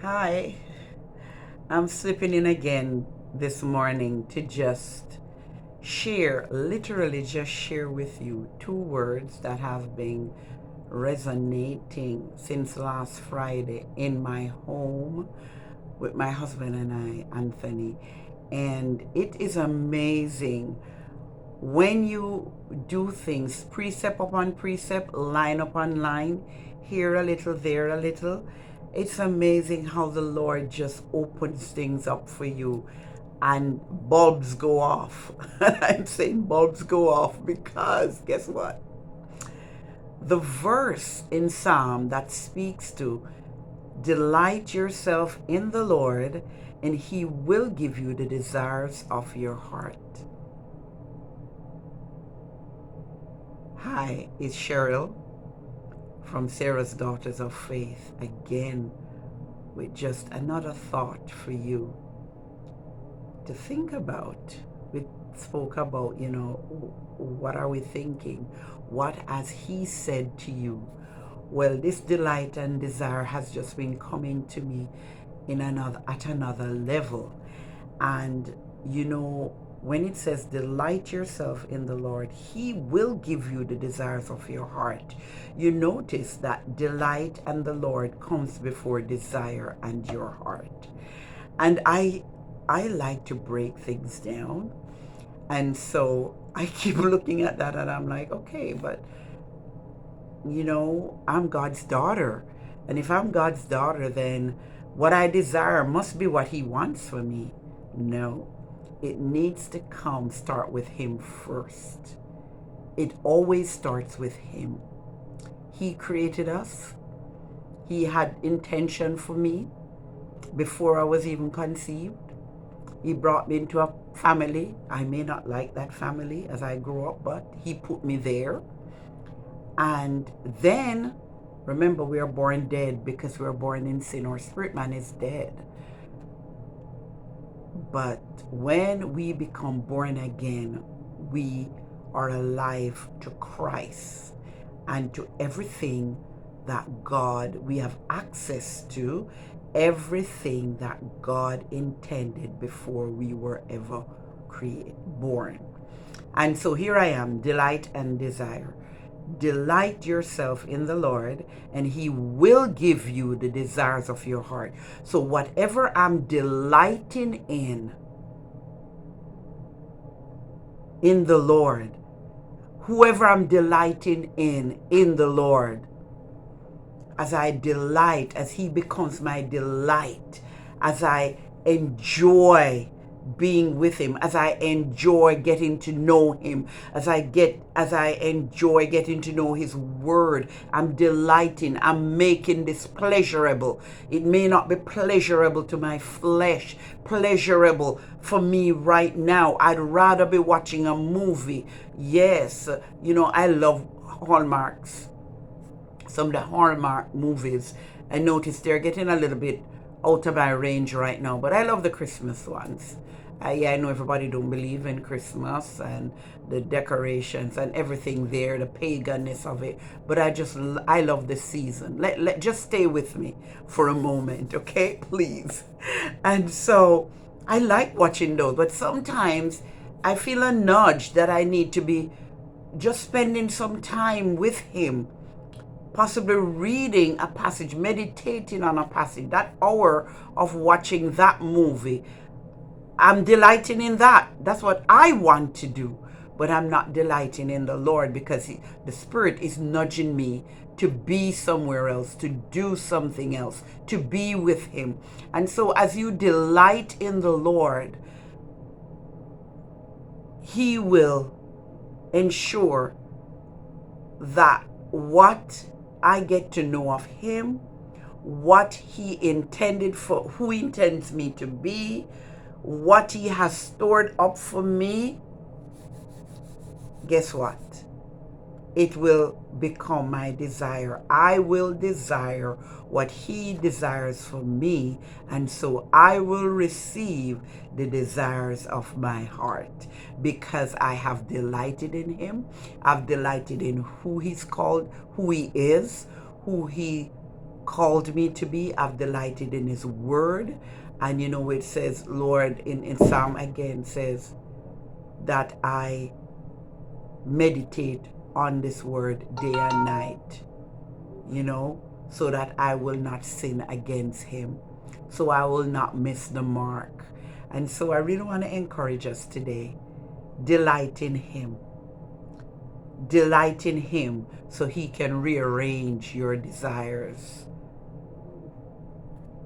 Hi, I'm slipping in again this morning to just share, literally just share with you two words that have been resonating since last Friday in my home with my husband and I, Anthony. And it is amazing when you do things precept upon precept, line upon line, here a little, there a little. It's amazing how the Lord just opens things up for you and bulbs go off. I'm saying bulbs go off because guess what? The verse in Psalm that speaks to delight yourself in the Lord and he will give you the desires of your heart. Hi, it's Cheryl from Sarah's Daughters of Faith again with just another thought for you to think about. We spoke about, what are we thinking? What has He said to you? Well, this delight and desire has just been coming to me at another level. And when it says delight yourself in the Lord, He will give you the desires of your heart. You notice that delight and the Lord comes before desire and your heart. And I like to break things down. And so I keep looking at that and I'm like, okay, but I'm God's daughter. And if I'm God's daughter, then what I desire must be what He wants for me. No, it needs to start with Him first. It always starts with Him. He created us. He had intention for me before I was even conceived. He brought me into a family. I may not like that family as I grow up, but He put me there. And then, remember, we are born dead because we are born in sin. Our spirit man is dead. But when we become born again, we are alive to Christ and to everything that we have access to, everything that God intended before we were ever born. And so here I am, delight and desire. Delight yourself in the Lord, and He will give you the desires of your heart. So whatever I'm delighting in the Lord, whoever I'm delighting in the Lord, as I delight, as He becomes my delight, as I enjoy being with Him, as I enjoy getting to know Him, as I enjoy getting to know His Word, I'm delighting, I'm making this pleasurable. It may not be pleasurable to my flesh, pleasurable for me right now. I'd rather be watching a movie. Yes, I love Hallmarks. Some of the Hallmark movies, I noticed they're getting a little bit out of my range right now, but I love the Christmas ones. Yeah, I know everybody don't believe in Christmas and the decorations and everything there, the paganness of it, but I love the season. Just stay with me for a moment, okay, please. And so I like watching those, but sometimes I feel a nudge that I need to be just spending some time with Him, possibly reading a passage, meditating on a passage, that hour of watching that movie. I'm delighting in that. That's what I want to do. But I'm not delighting in the Lord because the Spirit is nudging me to be somewhere else, to do something else, to be with Him. And so as you delight in the Lord, He will ensure that what I get to know of Him, what He intended for, who He intends me to be, what He has stored up for me, guess what? It will become my desire. I will desire what He desires for me, and so I will receive the desires of my heart because I have delighted in Him. I've delighted in who He's called, who He is, who He called me to be. I've delighted in his word. And you know, it says, Lord, in Psalm again says that I meditate on this word day and night, you know, so that I will not sin against him, so I will not miss the mark. And so I really want to encourage us today, delight in him. Delight in him so he can rearrange your desires.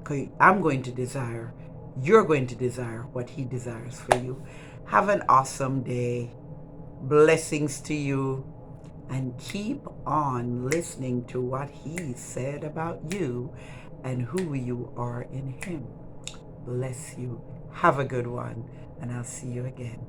Okay, I'm going to desire, you're going to desire what he desires for you. Have an awesome day. Blessings to you. And keep on listening to what he said about you and who you are in him. Bless you. Have a good one. And I'll see you again.